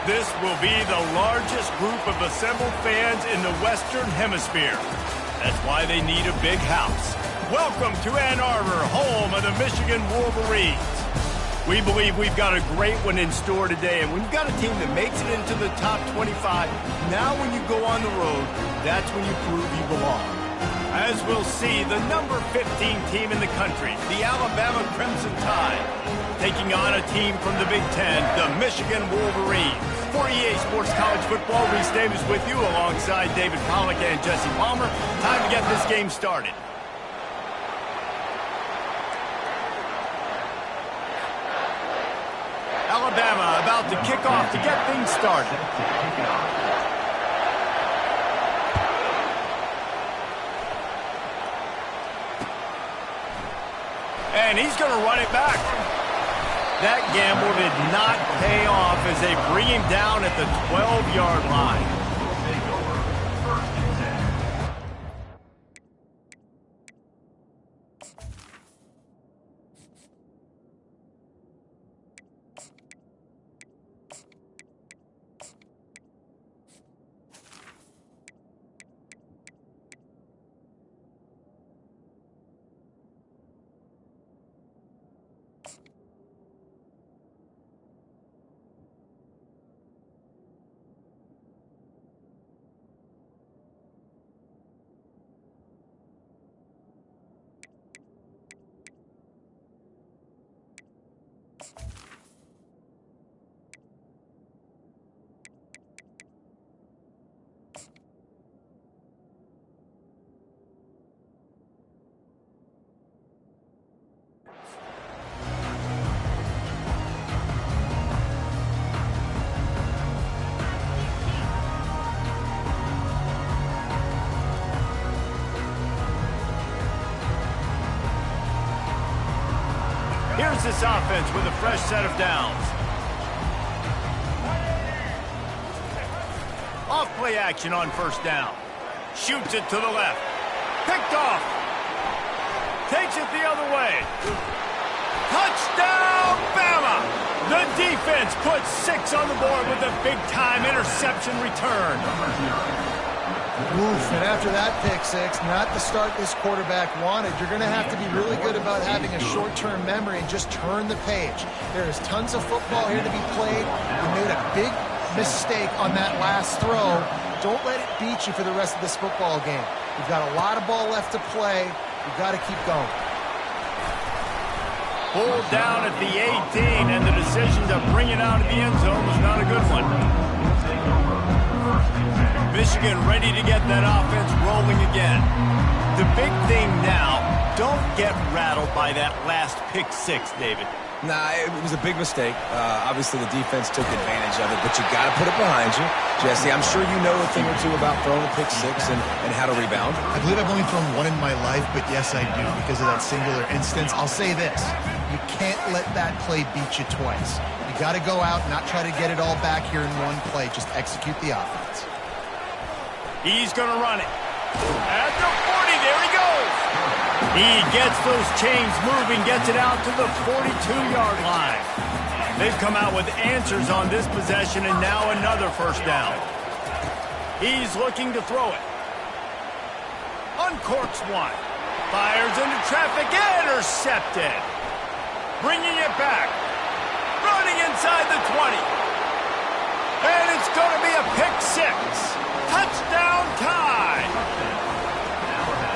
This will be the largest group of assembled fans in the Western Hemisphere. That's why they need a big house. Welcome to Ann Arbor, home of the Michigan Wolverines. We believe we've got a great one in store today, and when you've got a team that makes it into the top 25, now when you go on the road, that's when you prove you belong. As we'll see, the number 15 team in the country, the Alabama Crimson Tide, taking on a team from the Big Ten, the Michigan Wolverines. For EA Sports College Football, Reese Davis with you alongside David Pollack and Jesse Palmer. Time to get this game started. Alabama about to kick off to get things started. And he's going to run it back. That gamble did not pay off as they bring him down at the 12-yard line. Here's this offense with a fresh set of downs. Off play action on first down. Shoots it to the left. Picked off. Takes it the other way. Touchdown, Bama! The defense puts 6 on the board with a big-time interception return. Oof, and after that pick six, not the start this quarterback wanted. You're going to have to be really good about having a short-term memory and just turn the page. There is tons of football here to be played. You made a big mistake on that last throw. Don't let it beat you for the rest of this football game. You've got a lot of ball left to play. You've got to keep going. Pulled down at the 18, and the decision to bring it out of the end zone was not a good one. Michigan ready to get that offense rolling again. The big thing now, don't get rattled by that last pick six, David. Nah, it was a big mistake. Obviously, the defense took advantage of it, but you got to put it behind you. Jesse, I'm sure you know a thing or two about throwing a pick six and how to rebound. I believe I've only thrown one in my life, but yes, I do because of that singular instance. I'll say this. You can't let that play beat you twice. You got to go out, not try to get it all back here in one play. Just execute the offense. He's going to run it. At the 40, there he goes. He gets those chains moving, gets it out to the 42-yard line. They've come out with answers on this possession, and now another first down. He's looking to throw it. Uncorks one. Fires into traffic, intercepted. Bringing it back. Running inside the 20. And it's going to be a pick six. Touchdown Tide!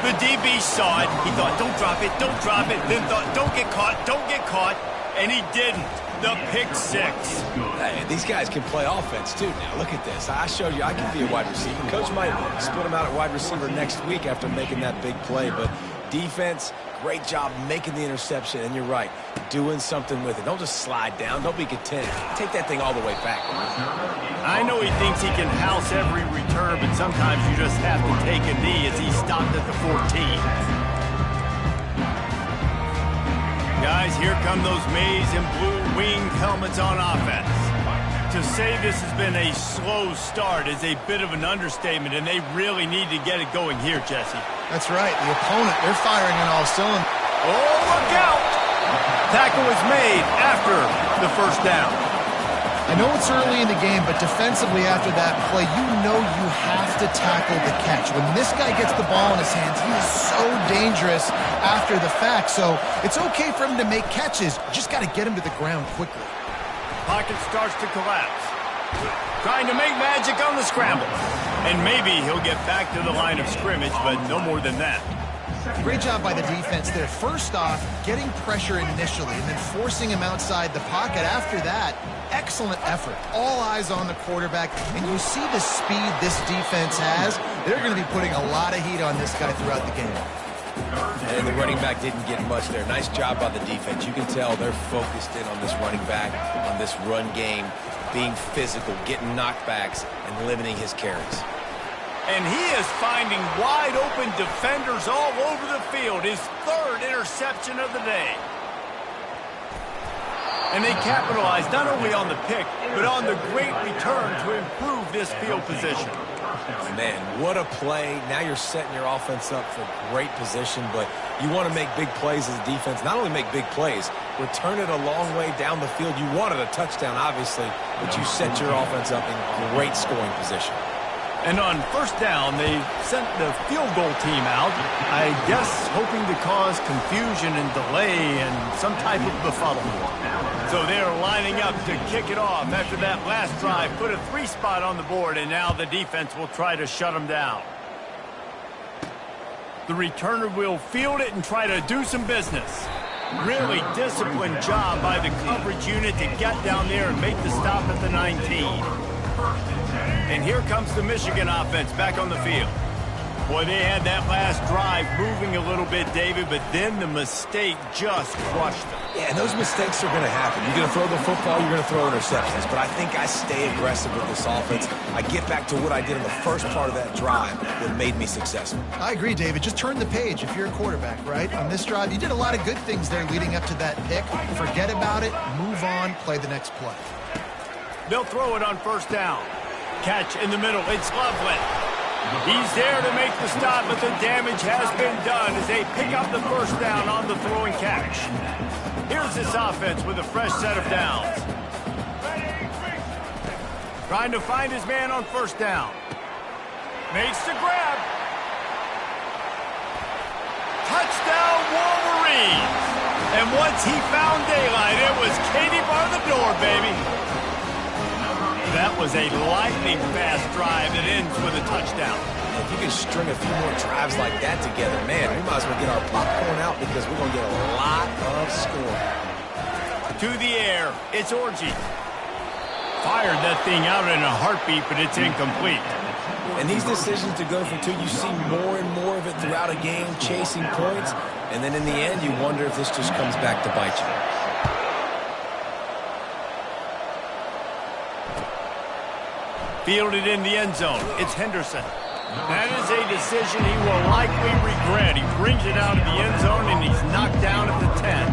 The DB saw it. He thought, don't drop it, don't drop it. Then thought, don't get caught. And he didn't. The pick six. Hey, these guys can play offense, too, now. Look at this. I showed you I can be a wide receiver. Coach might split him out at wide receiver next week after making that big play. But defense, great job making the interception. And you're right, doing something with it. Don't just slide down. Don't be content. Take that thing all the way back. I know he thinks he can house every return, but sometimes you just have to take a knee as he stopped at the 14. Guys, here come those maize and blue winged helmets on offense. To say this has been a slow start is a bit of an understatement, and they really need to get it going here, Jesse. That's right. The opponent, they're firing on all cylinders. Oh, look out! Tackle was made after the first down. I know it's early in the game, but defensively after that play, you know you have to tackle the catch. When this guy gets the ball in his hands, he is so dangerous after the fact. So it's okay for him to make catches. You just got to get him to the ground quickly. Pocket starts to collapse. Trying to make magic on the scramble. And maybe he'll get back to the line of scrimmage, but no more than that. Great job by the defense there. First off, getting pressure initially and then forcing him outside the pocket. After that, excellent effort. All eyes on the quarterback, and you see the speed this defense has. They're going to be putting a lot of heat on this guy throughout the game. And the running back didn't get much there. Nice job by the defense. You can tell they're focused in on this running back, on this run game, being physical, getting knockbacks, and limiting his carries. And he is finding wide-open defenders all over the field. His third interception of the day. And they capitalized not only on the pick, but on the great return to improve this field position. Man, what a play. Now you're setting your offense up for great position, but you want to make big plays as a defense. Not only make big plays, return it a long way down the field. You wanted a touchdown, obviously, but you set your offense up in great scoring position. And on first down, they sent the field goal team out, I guess hoping to cause confusion and delay and some type of befuddlement. So they're lining up to kick it off after that last drive. Put a 3-spot on the board, and now the defense will try to shut them down. The returner will field it and try to do some business. Really disciplined job by the coverage unit to get down there and make the stop at the 19. And here comes the Michigan offense back on the field. Boy, they had that last drive moving a little bit, David, but then the mistake just crushed them. Yeah, and those mistakes are going to happen. You're going to throw the football, you're going to throw interceptions. But I think I stay aggressive with this offense. I get back to what I did in the first part of that drive that made me successful. I agree, David. Just turn the page if you're a quarterback, right? On this drive, you did a lot of good things there leading up to that pick. Forget about it, move on, play the next play. They'll throw it on first down. Catch in the middle. It's Loveland. He's there to make the stop, but the damage has been done as they pick up the first down on the throwing catch. Here's this offense with a fresh set of downs. Trying to find his man on first down. Makes the grab. Touchdown, Wolverines. And once he found daylight, it was Katie bar the door, baby. That was a lightning-fast drive that ends with a touchdown. If you can string a few more drives like that together, man, we might as well get our popcorn out because we're going to get a lot of scoring. To the air, it's Orji. Fired that thing out in a heartbeat, but it's incomplete. And these decisions to go for two, you see more and more of it throughout a game, chasing points, and then in the end, you wonder if this just comes back to bite you. Fielded in the end zone. It's Henderson. That is a decision he will likely regret. He brings it out of the end zone, and he's knocked down at the 10.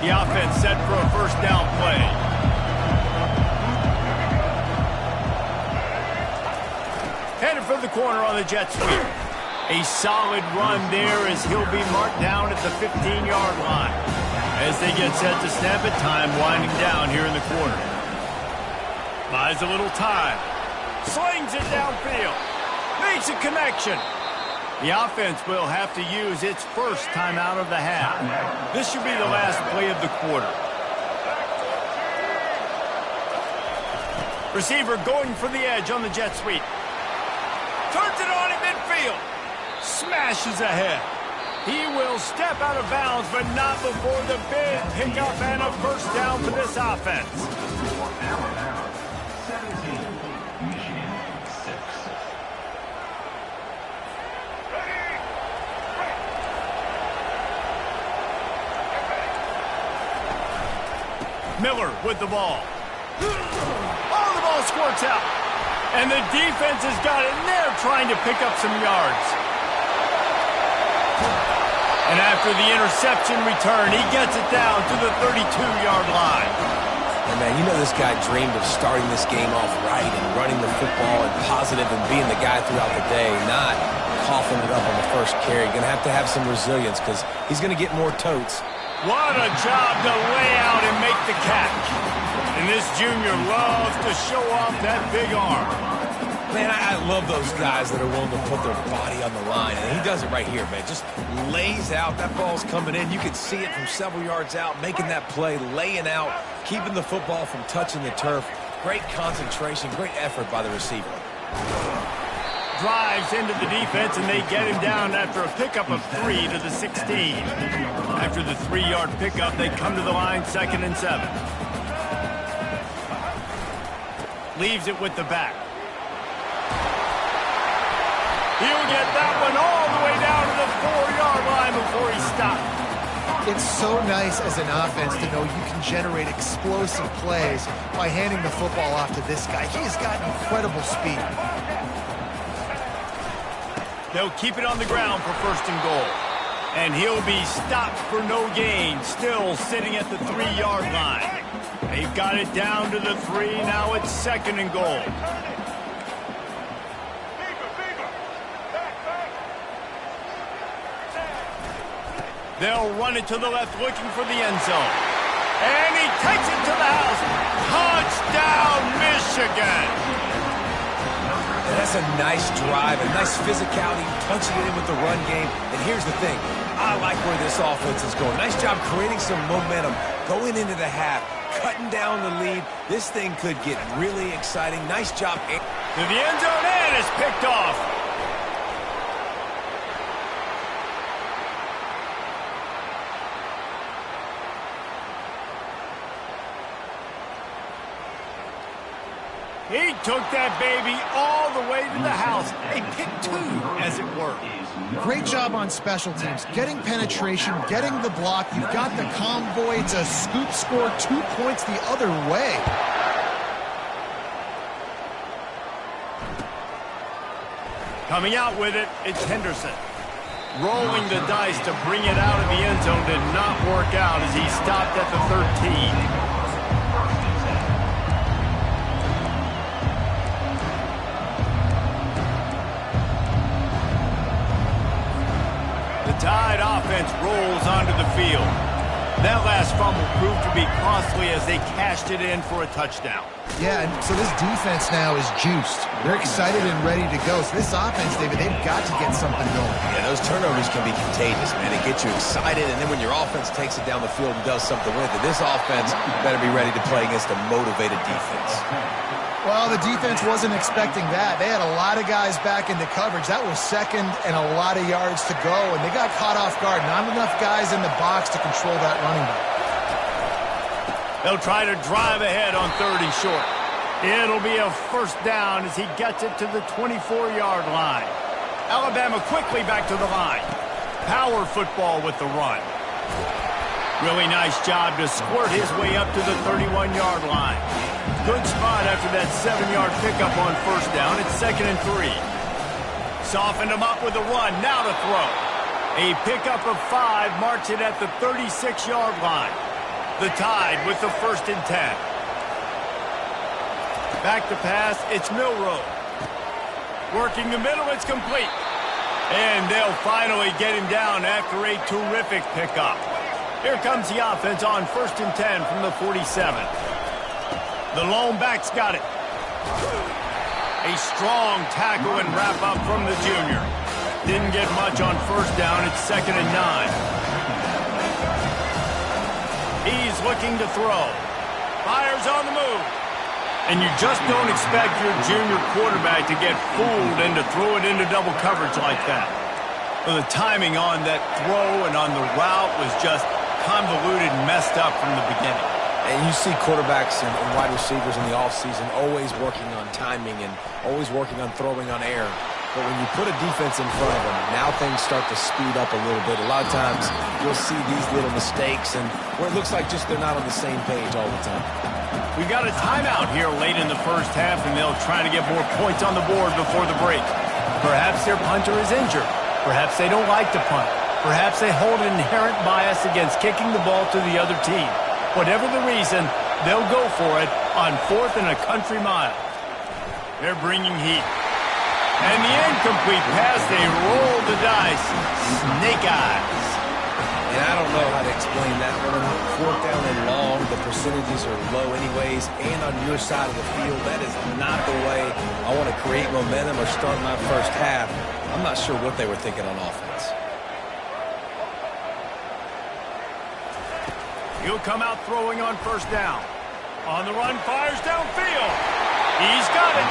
The offense set for a first down play. Headed for the corner on the jet sweep. A solid run there as he'll be marked down at the 15-yard line. As they get set to snap it, time winding down here in the quarter. Buys a little time. Slings it downfield. Makes a connection. The offense will have to use its first timeout of the half. This should be the last play of the quarter. Receiver going for the edge on the jet sweep. Turns it on in midfield. Smashes ahead. He will step out of bounds, but not before the big pickup and a first down for this offense. Miller with the ball. Oh, the ball squirts out. And the defense has got it, and they're trying to pick up some yards. And after the interception return, he gets it down to the 32-yard line. And man, you know this guy dreamed of starting this game off right and running the football and positive and being the guy throughout the day, not coughing it up on the first carry. Going to have some resilience because he's going to get more totes. What a job to lay out and make the catch. And this junior loves to show off that big arm. Man, I love those guys that are willing to put their body on the line. And he does it right here, man. Just lays out. That ball's coming in. You can see it from several yards out, making that play, laying out, keeping the football from touching the turf. Great concentration, great effort by the receiver. Drives into the defense, and they get him down after a pickup of 3 to the 16. After the 3-yard pickup, they come to the line, 2nd and 7. Leaves it with the back. He'll get that one all the way down to the 4-yard line before he stops. It's so nice as an offense to know you can generate explosive plays by handing the football off to this guy. He's got incredible speed. They'll keep it on the ground for 1st and goal. And he'll be stopped for no gain, still sitting at the 3-yard line. They've got it down to the 3. Now it's 2nd and goal. They'll run it to the left, looking for the end zone. And he takes it to the house. Touchdown, Michigan! And that's a nice drive, a nice physicality, punching it in with the run game. And here's the thing. I like where this offense is going. Nice job creating some momentum, going into the half, cutting down the lead. This thing could get really exciting. Nice job. To the end zone, and it's picked off. He took that baby all the way to the house. A pick 2, as it were. Great job on special teams. Getting penetration, getting the block. You've got the convoy to scoop score 2 points the other way. Coming out with it, it's Henderson. Rolling the dice to bring it out of the end zone did not work out as he stopped at the 13. Tide offense rolls onto the field. That last fumble proved to be costly as they cashed it in for a touchdown. Yeah, and so this defense now is juiced. They're excited and ready to go. So this offense, David, they've got to get something going. Yeah, those turnovers can be contagious, man. It gets you excited, and then when your offense takes it down the field and does something with it, this offense better be ready to play against a motivated defense. Well, the defense wasn't expecting that. They had a lot of guys back into coverage. That was 2nd and a lot of yards to go, and they got caught off guard. Not enough guys in the box to control that running back. They'll try to drive ahead on 3rd and short. It'll be a 1st down as he gets it to the 24-yard line. Alabama quickly back to the line. Power football with the run. Really nice job to squirt his way up to the 31-yard line. Good spot after that 7-yard pickup on 1st down. It's 2nd and 3. Softened him up with a run. Now to throw. A pickup of 5 marks it at the 36-yard line. The Tide with the 1st and 10. Back to pass. It's Milroe. Working the middle. It's complete. And they'll finally get him down after a terrific pickup. Here comes the offense on 1st and 10 from the 47. The lone back's got it. A strong tackle and wrap up from the junior. Didn't get much on 1st down. It's 2nd and 9. He's looking to throw. Fires on the move. And you just don't expect your junior quarterback to get fooled and to throw it into double coverage like that. Well, the timing on that throw and on the route was just convoluted and messed up from the beginning. And you see quarterbacks and wide receivers in the offseason always working on timing and always working on throwing on air. But when you put a defense in front of them, now things start to speed up a little bit. A lot of times you'll see these little mistakes and where it looks like just they're not on the same page all the time. We've got a timeout here late in the 1st half, and they'll try to get more points on the board before the break. Perhaps their punter is injured. Perhaps they don't like to punt. Perhaps they hold an inherent bias against kicking the ball to the other team. Whatever the reason, they'll go for it on 4th and a country mile. They're bringing heat. And the incomplete pass, they roll the dice. Snake eyes. And I don't know how to explain that one. Fourth down and long, the percentages are low anyways, and on your side of the field, that is not the way I want to create momentum or start my first half. I'm not sure what they were thinking on offense. He'll come out throwing on first down. On the run, fires downfield. He's got it.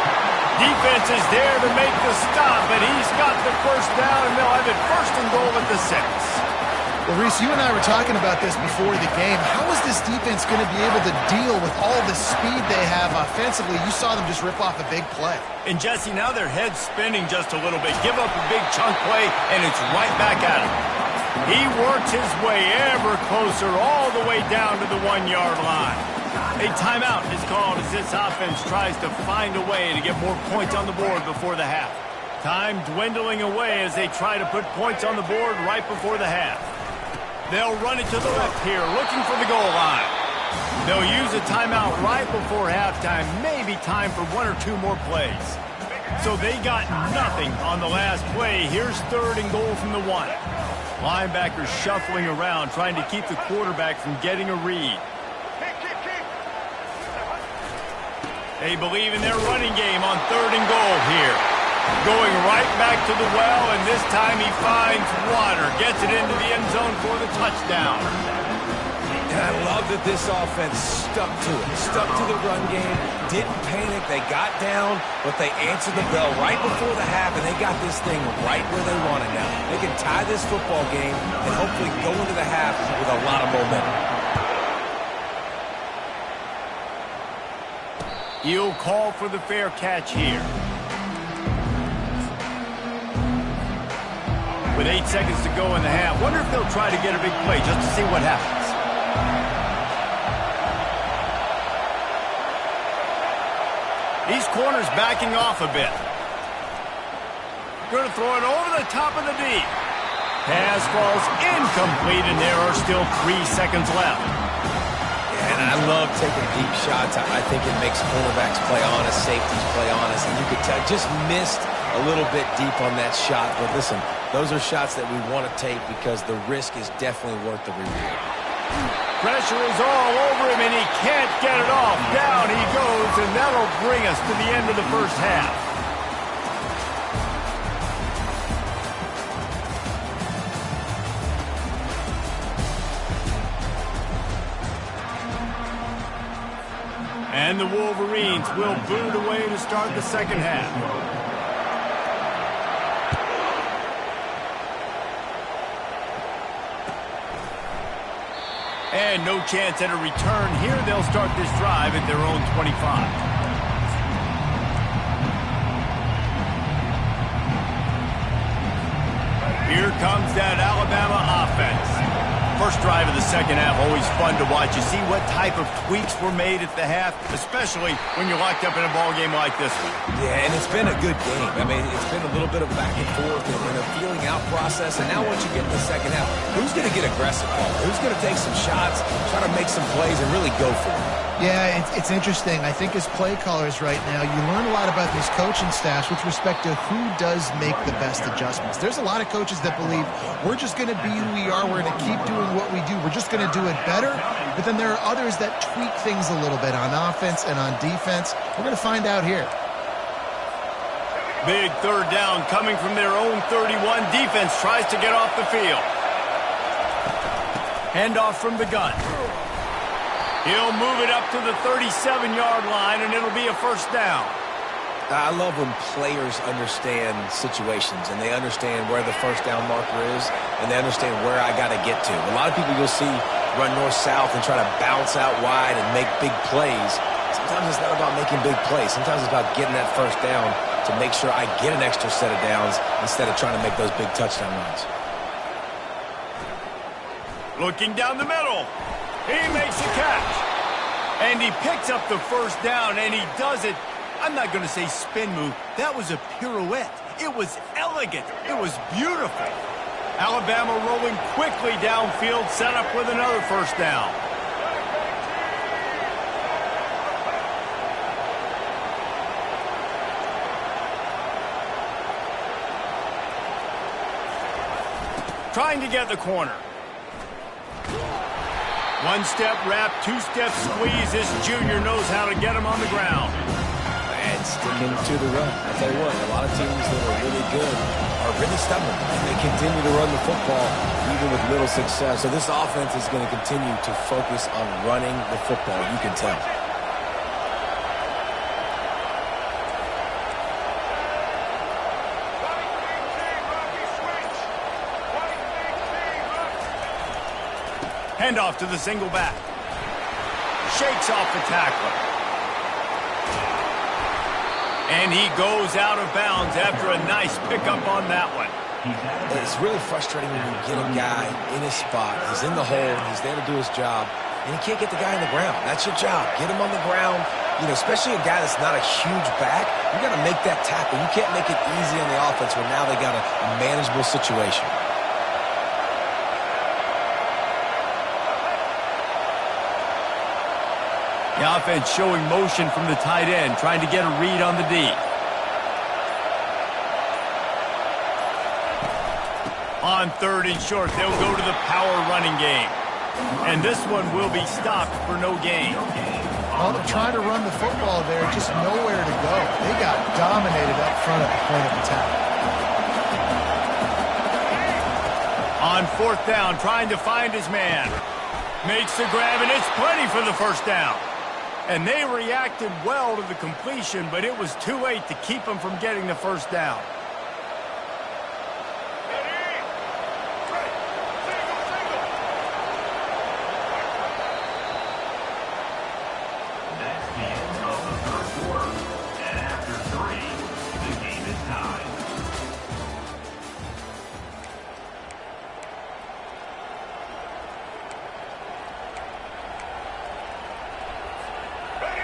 Defense is there to make the stop, but he's got the first down, and they'll have it first and goal at the 6. Well, Reese, you and I were talking about this before the game. How is this defense going to be able to deal with all the speed they have offensively? You saw them just rip off a big play. And, Jesse, now their head's spinning just a little bit. Give up a big chunk play, and it's right back at him. He works his way ever closer all the way down to the 1-yard line. A timeout is called as this offense tries to find a way to get more points on the board before the half. Time dwindling away as they try to put points on the board right before the half. They'll run it to the left here, looking for the goal line. They'll use a timeout right before halftime, maybe time for 1 or 2 more plays. So they got nothing on the last play. Here's 3rd and goal from the 1. Linebackers shuffling around, trying to keep the quarterback from getting a read. They believe in their running game on 3rd and goal here. Going right back to the well, and this time he finds water. Gets it into the end zone for the touchdown. And I love that this offense stuck to it. Stuck to the run game. Didn't panic. They got down, but they answered the bell right before the half, and they got this thing right where they want it now. They can tie this football game and hopefully go into the half with a lot of momentum. He'll call for the fair catch here. With 8 seconds to go in the half, wonder if they'll try to get a big play just to see what happens. These corners backing off a bit. Going to throw it over the top of the D. Pass falls incomplete, and there are still 3 seconds left. And I love taking deep shots. I think it makes cornerbacks play honest, safeties play honest, and you could tell just missed a little bit deep on that shot. But listen, those are shots that we want to take because the risk is definitely worth the reward. Pressure is all over him, and he can't get it off. Down he goes, and that'll bring us to the end of the first half. And the Wolverines will boot away to start the second half. And no chance at a return here. They'll start this drive at their own 25. Here comes that Alabama offense. First drive of the second half, always fun to watch. You see what type of tweaks were made at the half, especially when you're locked up in a ball game like this one. Yeah, and it's been a good game. I mean, it's been a little bit of back and forth and a feeling out process. And now once you get in the second half, who's going to get aggressive, Paul? Who's going to take some shots, try to make some plays, and really go for it? Yeah, it's interesting. I think as play callers right now, you learn a lot about these coaching staffs with respect to who does make the best adjustments. There's a lot of coaches that believe we're just going to be who we are. We're going to keep doing what we do. We're just going to do it better. But then there are others that tweak things a little bit on offense and on defense. We're going to find out here. Big third down coming from their own 31. Defense tries to get off the field. Handoff from the gun. He'll move it up to the 37-yard line, and it'll be a first down. I love when players understand situations, and they understand where the first down marker is, and they understand where I got to get to. A lot of people you'll see run north-south and try to bounce out wide and make big plays. Sometimes it's not about making big plays. Sometimes it's about getting that first down to make sure I get an extra set of downs instead of trying to make those big touchdown runs. Looking down the middle. He makes a catch. And he picks up the first down, and he does it. I'm not going to say spin move. That was a pirouette. It was elegant. It was beautiful. Alabama rolling quickly downfield, set up with another first down. trying to get the corner. One-step wrap, two-step squeeze. This junior knows how to get him on the ground. And sticking to the run. I'll tell you what, a lot of teams that are really good are really stubborn, and they continue to run the football even with little success. So this offense is going to continue to focus on running the football, you can tell. Handoff to the single back. Shakes off the tackler. And he goes out of bounds after a nice pickup on that one. It's really frustrating when you get a guy in his spot. He's in the hole. He's there to do his job. And you can't get the guy on the ground. That's your job. Get him on the ground. You know, especially a guy that's not a huge back. You got to make that tackle. You can't make it easy on the offense where now they got a manageable situation. The offense showing motion from the tight end, trying to get a read on the D. On 3rd and short, they'll go to the power running game. And this one will be stopped for no gain. Well, they're trying to run the football there, just nowhere to go. They got dominated up front at the point of attack. On 4th down, trying to find his man. Makes the grab, and it's plenty for the first down. And they reacted well to the completion, but it was too late to keep them from getting the first down.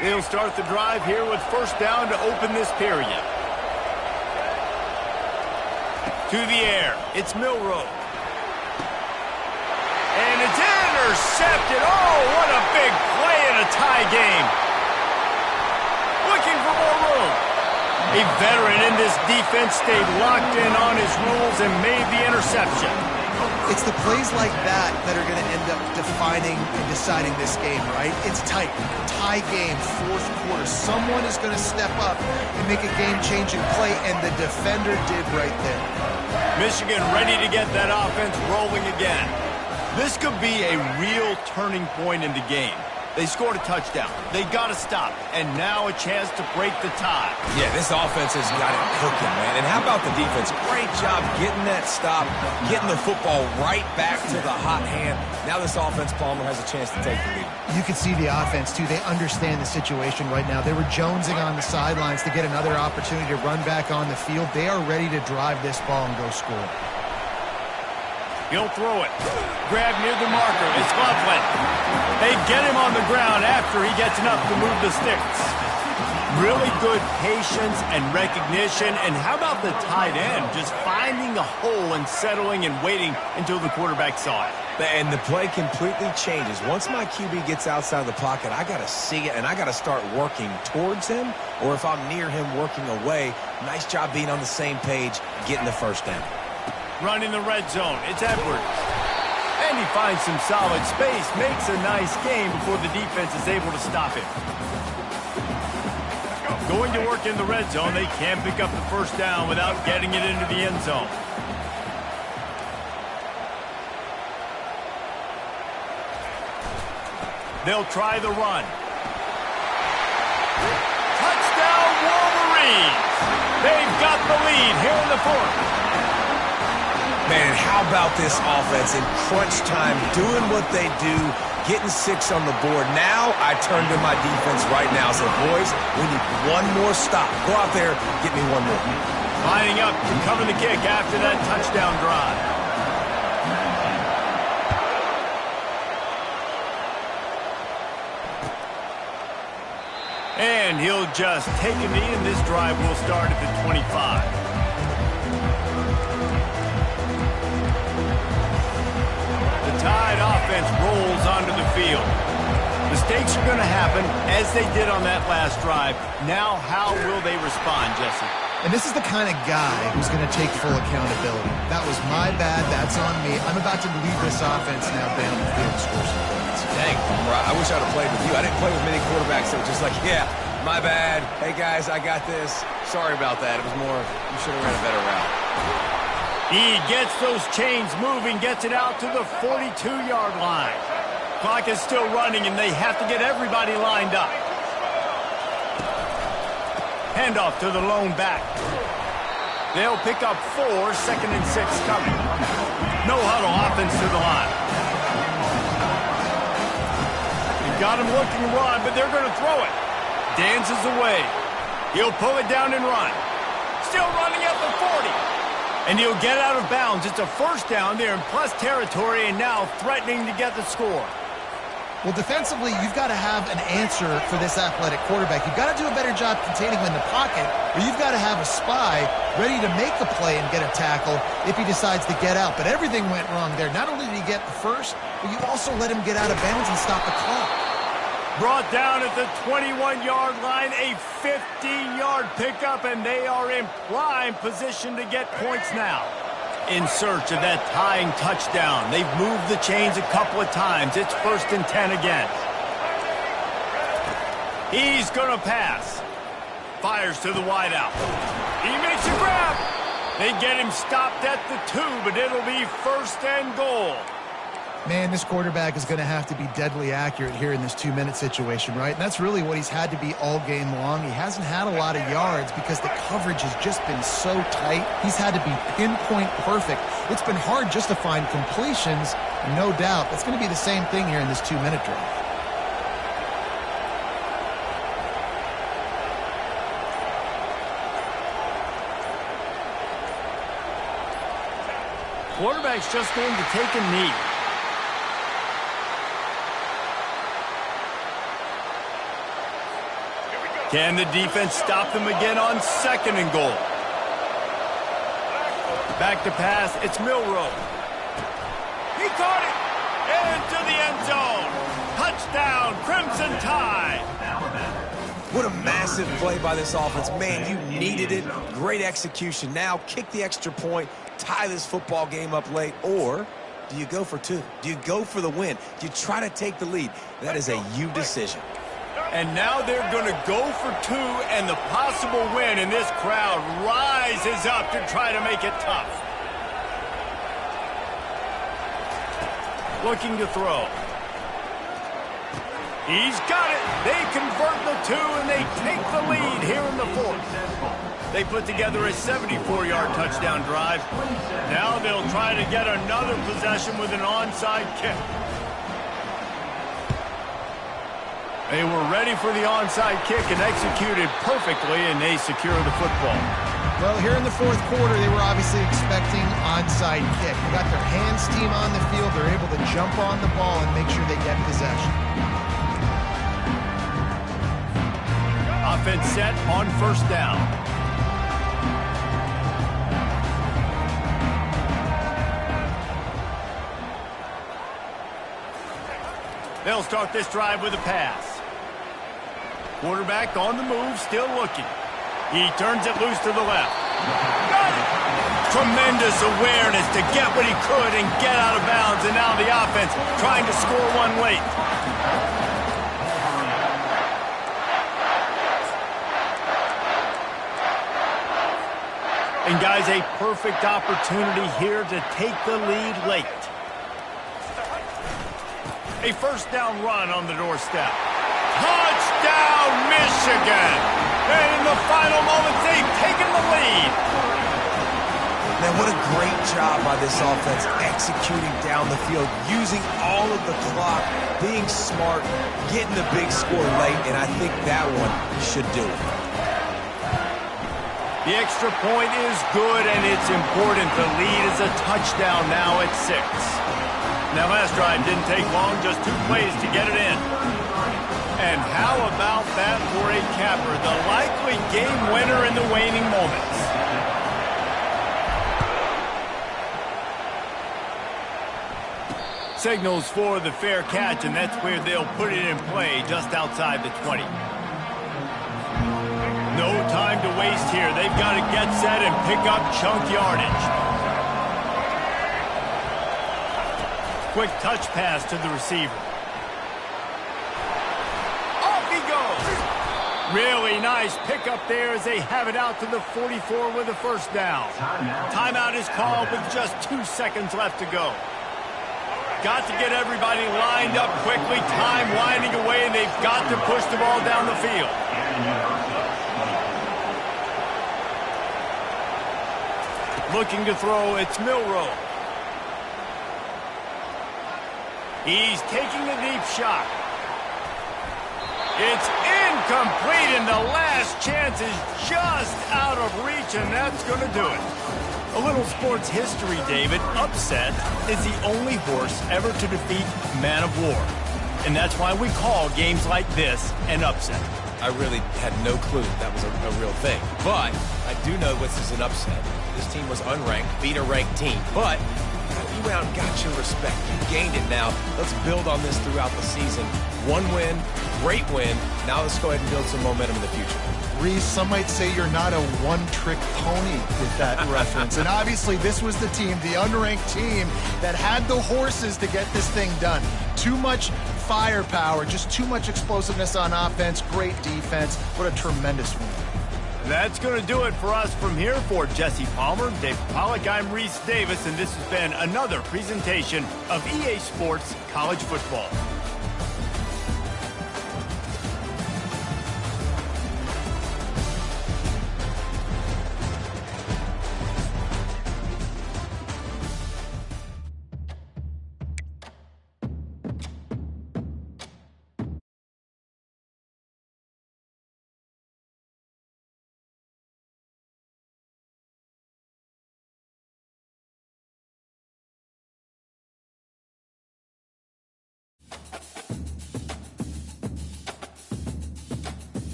They'll start the drive here with first down to open this period. To the air, it's Milroe. And it's intercepted. Oh, what a big play in a tie game. Looking for more room. A veteran in this defense stayed locked in on his rules and made the interception. It's the plays like that that are going to end up defining and deciding this game, right? It's tight. Tie game, 4th quarter. Someone is going to step up and make a game-changing play, and the defender did right there. Michigan ready to get that offense rolling again. This could be a real turning point in the game. They scored a touchdown. They got to stop. And now a chance to break the tie. Yeah, this offense has got it cooking, man. And how about the defense? Great job getting that stop, getting the football right back to the hot hand. Now this offense, Palmer, has a chance to take the lead. You can see the offense, too. They understand the situation right now. They were jonesing on the sidelines to get another opportunity to run back on the field. They are ready to drive this ball and go score. He'll throw it. Grab near the marker. It's Loveland. They get him on the ground after he gets enough to move the sticks. Really good patience and recognition. And how about the tight end just finding the hole and settling and waiting until the quarterback saw it? And the play completely changes. Once my QB gets outside the pocket, I got to see it, and I got to start working towards him, or if I'm near him, working away. Nice job being on the same page, getting the first down. Running the red zone, it's Edwards. And he finds some solid space, makes a nice game before the defense is able to stop him. Going to work in the red zone, they can't pick up the first down without getting it into the end zone. They'll try the run. Touchdown, Wolverines! They've got the lead here in the 4th. Man, how about this offense in crunch time, doing what they do, getting 6 on the board. Now I turn to my defense right now and say, boys, we need one more stop. Go out there, get me one more. Lining up to cover the kick after that touchdown drive. And he'll just take a knee, and this drive will start at the 25. The Tide offense rolls onto the field. The Mistakes are going to happen, as they did on that last drive. Now, how will they respond, Jesse? And this is the kind of guy who's going to take full accountability. That was my bad. That's on me. I'm about to lead this offense now down the field to score some points. Dang, Homer, I wish I'd have played with you. I didn't play with many quarterbacks that were just like, yeah, my bad. Hey, guys, I got this. Sorry about that. It was more, you should have ran a better route. He gets those chains moving, gets it out to the 42-yard line. Clock is still running, and they have to get everybody lined up. Handoff to the lone back. They'll pick up 4, 2nd and 6 coming. No huddle offense to the line. You've got him looking to run, but they're going to throw it. Dances away. He'll pull it down and run. Still running at the 40. And he'll get out of bounds. It's a first down there in plus territory, and now threatening to get the score. Well, defensively, you've got to have an answer for this athletic quarterback. You've got to do a better job containing him in the pocket, or you've got to have a spy ready to make the play and get a tackle if he decides to get out. But everything went wrong there. Not only did he get the first, but you also let him get out of bounds and stop the clock. Brought down at the 21-yard line, a 50-yard pickup, and they are in prime position to get points now. In search of that tying touchdown. They've moved the chains a couple of times. It's 1st and 10 again. He's going to pass. Fires to the wideout. He makes a grab. They get him stopped at the 2, but it'll be 1st and goal. Man, this quarterback is going to have to be deadly accurate here in this 2-minute situation, right? And that's really what he's had to be all game long. He hasn't had a lot of yards because the coverage has just been so tight. He's had to be pinpoint perfect. It's been hard just to find completions, no doubt. That's going to be the same thing here in this 2-minute drive. Quarterback's just going to take a knee. Can the defense stop them again on 2nd and goal? Back to pass, it's Milroe. He caught it into the end zone. Touchdown, Crimson Tide. What a massive play by this offense. Man, you needed it. Great execution. Now kick the extra point, tie this football game up late, or do you go for 2? Do you go for the win? Do you try to take the lead? That is a you decision. And now they're going to go for 2 and the possible win, and this crowd rises up to try to make it tough. Looking to throw. He's got it. They convert the 2, and they take the lead here in the 4th. They put together a 74-yard touchdown drive. Now they'll try to get another possession with an onside kick. They were ready for the onside kick and executed perfectly, and they secure the football. Well, here in the 4th quarter, they were obviously expecting onside kick. They got their hands team on the field. They're able to jump on the ball and make sure they get possession. Offense set on 1st down. They'll start this drive with a pass. Quarterback on the move, still looking. He turns it loose to the left. Got it! Tremendous awareness to get what he could and get out of bounds, and now the offense trying to score one late. And guys, a perfect opportunity here to take the lead late. A 1st down run on the doorstep. Touchdown, Michigan! And in the final moments, they've taken the lead. Man, what a great job by this offense executing down the field, using all of the clock, being smart, getting the big score late, and I think that one should do it. The extra point is good, and it's important. The lead is a touchdown now at 6. Now, last drive didn't take long, just 2 plays to get it in. And how about that for a capper? The likely game winner in the waning moments. Signals for the fair catch, and that's where they'll put it in play just outside the 20. No time to waste here. They've got to get set and pick up chunk yardage. Quick touch pass to the receiver. Off he goes. Really nice pickup there as they have it out to the 44 with a first down. Timeout is called with just 2 seconds left to go. Got to get everybody lined up quickly. Time winding away, and they've got to push the ball down the field. Looking to throw, it's Milroe. He's taking a deep shot. It's incomplete, and the last chance is just out of reach, and that's going to do it. A little sports history, David. Upset is the only horse ever to defeat Man of War. And that's why we call games like this an upset. I really had no clue that was a real thing. But I do know this is an upset. This team was unranked, beat a ranked team. But you went out and got your respect. You gained it now. Let's build on this throughout the season. One win, great win. Now let's go ahead and build some momentum in the future. Reese, some might say you're not a one-trick pony with that reference. And obviously this was the team, the unranked team, that had the horses to get this thing done. Too much firepower, just too much explosiveness on offense, great defense. What a tremendous win. That's going to do it for us from here. For Jesse Palmer, Dave Pollack, I'm Reese Davis, and this has been another presentation of EA Sports College Football.